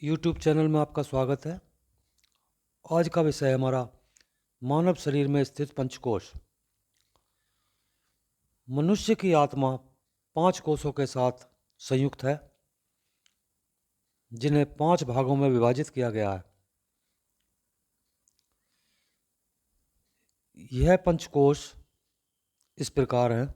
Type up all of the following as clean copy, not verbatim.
YouTube channel में आपका स्वागत है। आज का विषय हमारा मानव शरीर में स्थित पंचकोश। मनुष्य की आत्मा 5 कोषों के साथ संयुक्त है, जिन्हें 5 भागों में विभाजित किया गया है। यह पंचकोश इस प्रकार हैं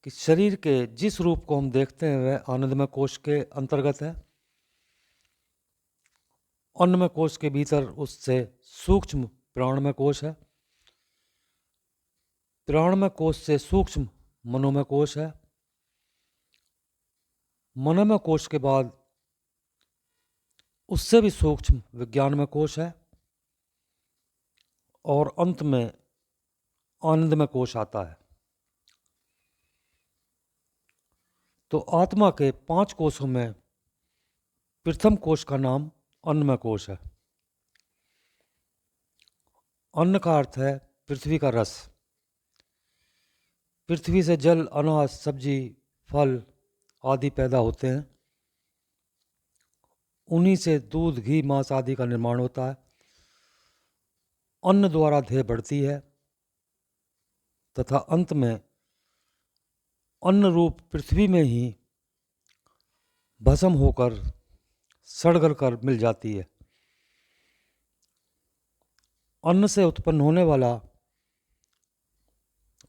कि शरीर के जिस रूप को हम देखते हैं वह आनंदमय कोश के अंतर्गत है। अन्नमय कोश के भीतर उससे सूक्ष्म प्राणमय कोश है। प्राणमय कोश से सूक्ष्म मनोमय कोश है। मनोमय कोश के बाद उससे भी सूक्ष्म विज्ञानमय कोश है और अंत में आनंदमय कोश आता है। तो आत्मा के 5 कोशों में प्रथम कोश का नाम अन्नमय कोश है। अन्न का अर्थ है पृथ्वी का रस। पृथ्वी से जल, अनाज, सब्जी, फल आदि पैदा होते हैं। उन्हीं से दूध, घी, मांस आदि का निर्माण होता है। अन्न द्वारा देह बढ़ती है तथा अंत में अन्न रूप पृथ्वी में ही भस्म होकर सड़गल कर मिल जाती है। अन्न से उत्पन्न होने वाला,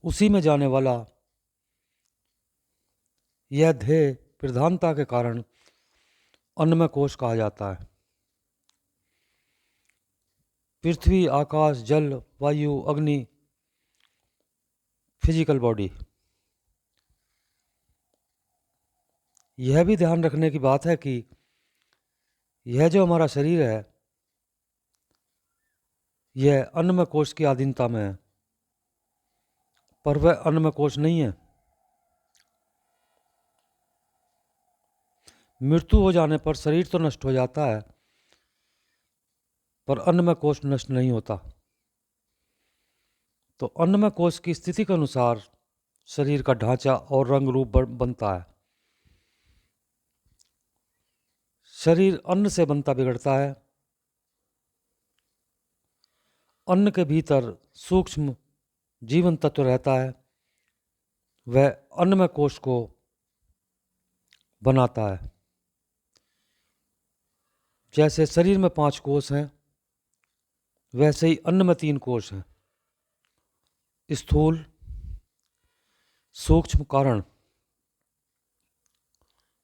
उसी में जाने वाला यह देह प्रधानता के कारण अन्नमय कोश कहा जाता है। पृथ्वी, आकाश, जल, वायु, अग्नि, फिजिकल बॉडी। यह भी ध्यान रखने की बात है कि यह जो हमारा शरीर है यह अन्नमय कोश की अधीनता में है, पर वह अन्नमय कोश नहीं है। मृत्यु हो जाने पर शरीर तो नष्ट हो जाता है, पर अन्नमय कोश नष्ट नहीं होता। तो अन्नमय कोश की स्थिति के अनुसार शरीर का ढांचा और रंग रूप बनता है। शरीर अन्न से बनता बिगड़ता है। अन्न के भीतर सूक्ष्म जीवन तत्व रहता है, वह अन्नमय कोश को बनाता है। जैसे शरीर में 5 कोश हैं, वैसे ही अन्न में 3 कोश हैं, स्थूल, सूक्ष्म, कारण।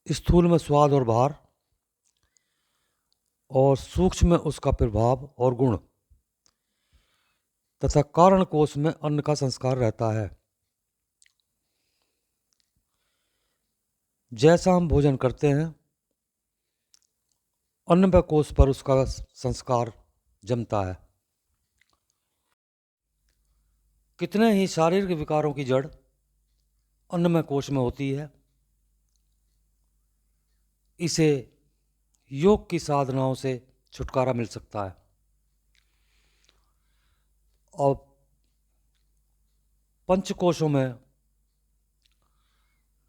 स्थूल में स्वाद और भार, और सूक्ष्म में उसका प्रभाव और गुण, तथा कारण कोश में अन्न का संस्कार रहता है। जैसा हम भोजन करते हैं अन्नमय कोश पर उसका संस्कार जमता है। कितने ही शारीरिक विकारों की जड़ अन्नमय कोश में होती है। इसे योग की साधनाओं से छुटकारा मिल सकता है। और पंचकोशों में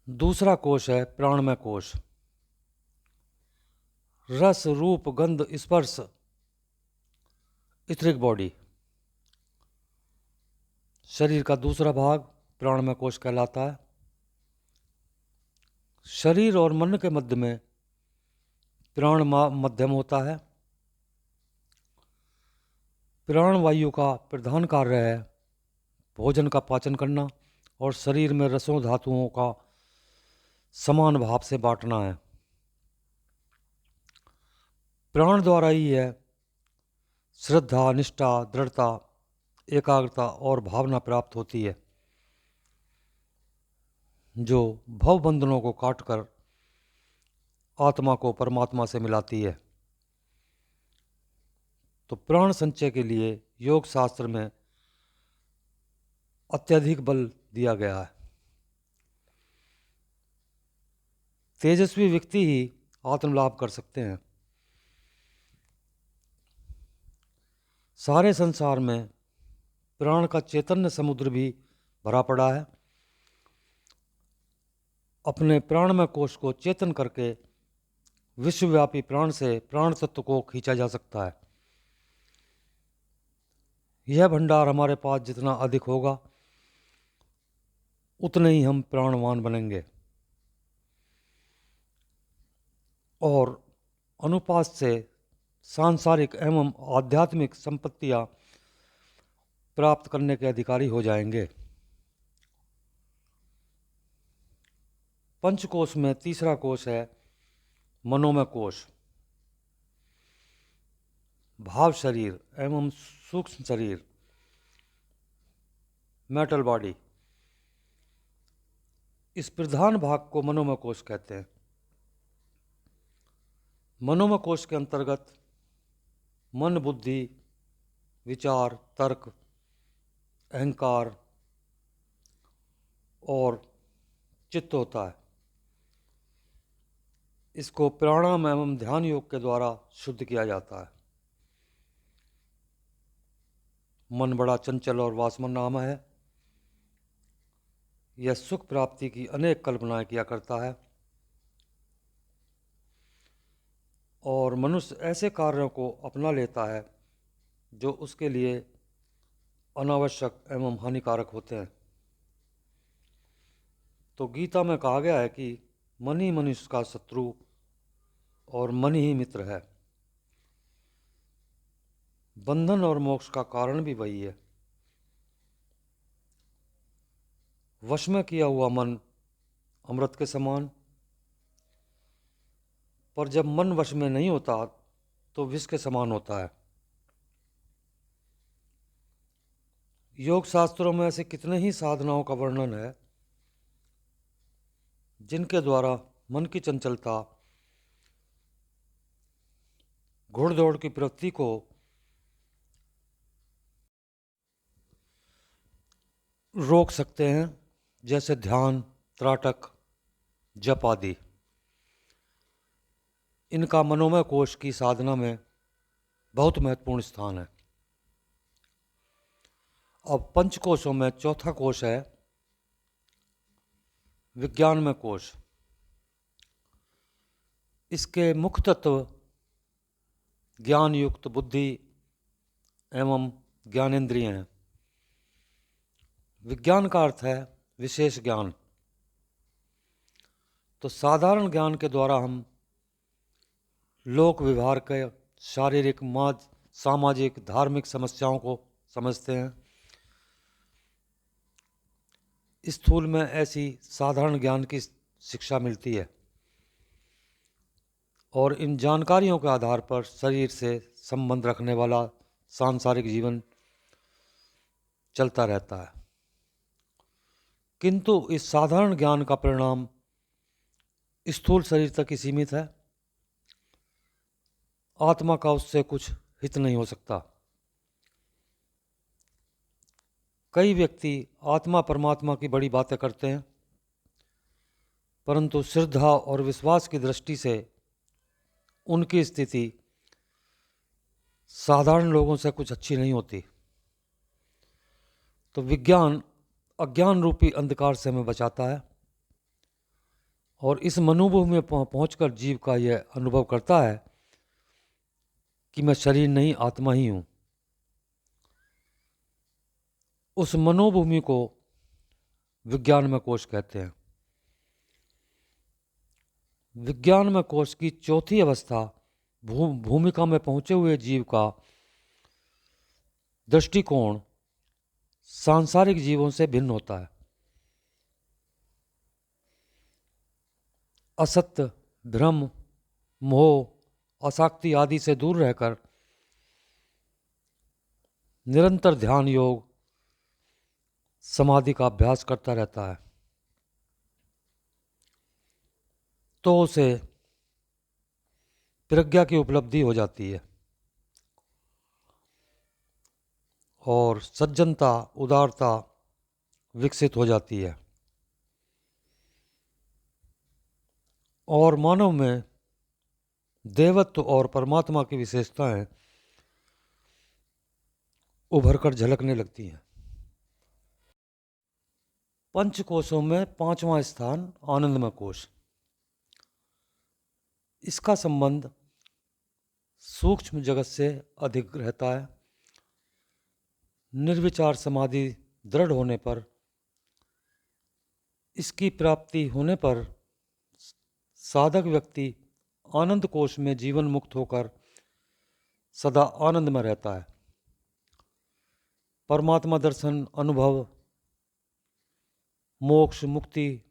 दूसरा कोश है प्राणमय कोश। रस, रूप, गंध, स्पर्श, इथरिक बॉडी। शरीर का दूसरा भाग प्राणमय कोश कहलाता है। शरीर और मन के मध्य में प्राण मध्यम होता है। प्राण वायु का प्रधान कार्य है भोजन का पाचन करना और शरीर में रसों धातुओं का समान भाव से बांटना है। प्राण द्वारा ही यह श्रद्धा, निष्ठा, दृढ़ता, एकाग्रता और भावना प्राप्त होती है, जो भव बंधनों को काटकर आत्मा को परमात्मा से मिलाती है। तो प्राण संचय के लिए योग शास्त्र में अत्यधिक बल दिया गया है। तेजस्वी व्यक्ति ही आत्मलाभ कर सकते हैं। सारे संसार में प्राण का चैतन्य समुद्र भी भरा पड़ा है। अपने प्राणमय कोश को चेतन करके विश्वव्यापी प्राण से प्राण तत्व को खींचा जा सकता है। यह भंडार हमारे पास जितना अधिक होगा उतने ही हम प्राणवान बनेंगे और अनुपात से सांसारिक एवं आध्यात्मिक संपत्तियां प्राप्त करने के अधिकारी हो जाएंगे। पंचकोश में तीसरा कोश है मनोमय कोश। भाव शरीर एवं सूक्ष्म शरीर, मेटल बॉडी, इस प्रधान भाग को मनोमय कोश कहते हैं। मनोमय कोश के अंतर्गत मन, बुद्धि, विचार, तर्क, अहंकार और चित्त होता है। इसको प्राणायाम एवं ध्यान योग के द्वारा शुद्ध किया जाता है। मन बड़ा चंचल और वासनामय है। यह सुख प्राप्ति की अनेक कल्पनाएं किया करता है और मनुष्य ऐसे कार्यों को अपना लेता है जो उसके लिए अनावश्यक एवं हानिकारक होते हैं। तो गीता में कहा गया है कि मन ही मनुष्य का शत्रु और मन ही मित्र है। बंधन और मोक्ष का कारण भी वही है। वश में किया हुआ मन अमृत के समान, पर जब मन वश में नहीं होता तो विष के समान होता है। योग शास्त्रों में ऐसे कितने ही साधनाओं का वर्णन है जिनके द्वारा मन की चंचलता, घुड़दौड़ की प्रवृत्ति को रोक सकते हैं, जैसे ध्यान, त्राटक, जप आदि। इनका मनोमय कोश की साधना में बहुत महत्वपूर्ण स्थान है। अब पंचकोशों में चौथा कोश है विज्ञानमय कोश। इसके मुख्य तत्व ज्ञान युक्त बुद्धि एवं ज्ञानेंद्रिय हैं। विज्ञान का अर्थ है विशेष ज्ञान। तो साधारण ज्ञान के द्वारा हम लोक व्यवहार के शारीरिक, सामाजिक, धार्मिक समस्याओं को समझते हैं। स्थूल में ऐसी साधारण ज्ञान की शिक्षा मिलती है और इन जानकारियों के आधार पर शरीर से संबंध रखने वाला सांसारिक जीवन चलता रहता है। किंतु इस साधारण ज्ञान का परिणाम स्थूल शरीर तक ही सीमित है। आत्मा का उससे कुछ हित नहीं हो सकता। कई व्यक्ति आत्मा परमात्मा की बड़ी बातें करते हैं, परंतु श्रद्धा और विश्वास की दृष्टि से उनकी स्थिति साधारण लोगों से कुछ अच्छी नहीं होती। तो विज्ञान अज्ञान रूपी अंधकार से हमें बचाता है और इस मनोभूमि में पहुंचकर जीव का यह अनुभव करता है कि मैं शरीर नहीं, आत्मा ही हूं। उस मनोभूमि को विज्ञानमय कोश कहते हैं। विज्ञानमय कोश की चौथी अवस्था भूमिका में पहुंचे हुए जीव का दृष्टिकोण सांसारिक जीवों से भिन्न होता है। असत्य, भ्रम, मोह, आसक्ति आदि से दूर रहकर निरंतर ध्यान, योग, समाधि का अभ्यास करता रहता है तो उसे प्रज्ञा की उपलब्धि हो जाती है और सज्जनता, उदारता विकसित हो जाती है और मानव में देवत्व और परमात्मा की विशेषताएं उभरकर झलकने लगती हैं। पंचकोशों में पांचवा स्थान आनंदमय कोश। इसका संबंध सूक्ष्म जगत से अधिक रहता है। निर्विचार समाधि दृढ़ होने पर, इसकी प्राप्ति होने पर साधक व्यक्ति आनंद कोश में जीवन मुक्त होकर सदा आनंद में रहता है। परमात्मा दर्शन, अनुभव, मोक्ष, मुक्ति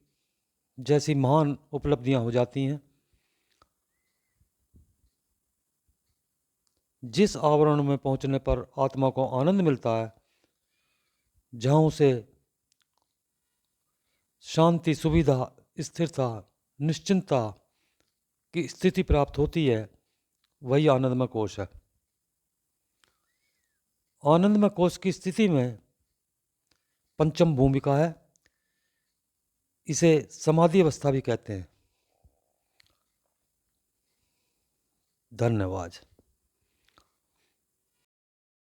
जैसी महान उपलब्धियां हो जाती हैं। जिस आवरण में पहुंचने पर आत्मा को आनंद मिलता है, जहां उसे शांति, सुविधा, स्थिरता, निश्चिंतता की स्थिति प्राप्त होती है, वही आनंदमय कोश है। आनंदमय कोश की स्थिति में पंचम भूमिका है। इसे समाधि अवस्था भी कहते हैं। धन्यवाद।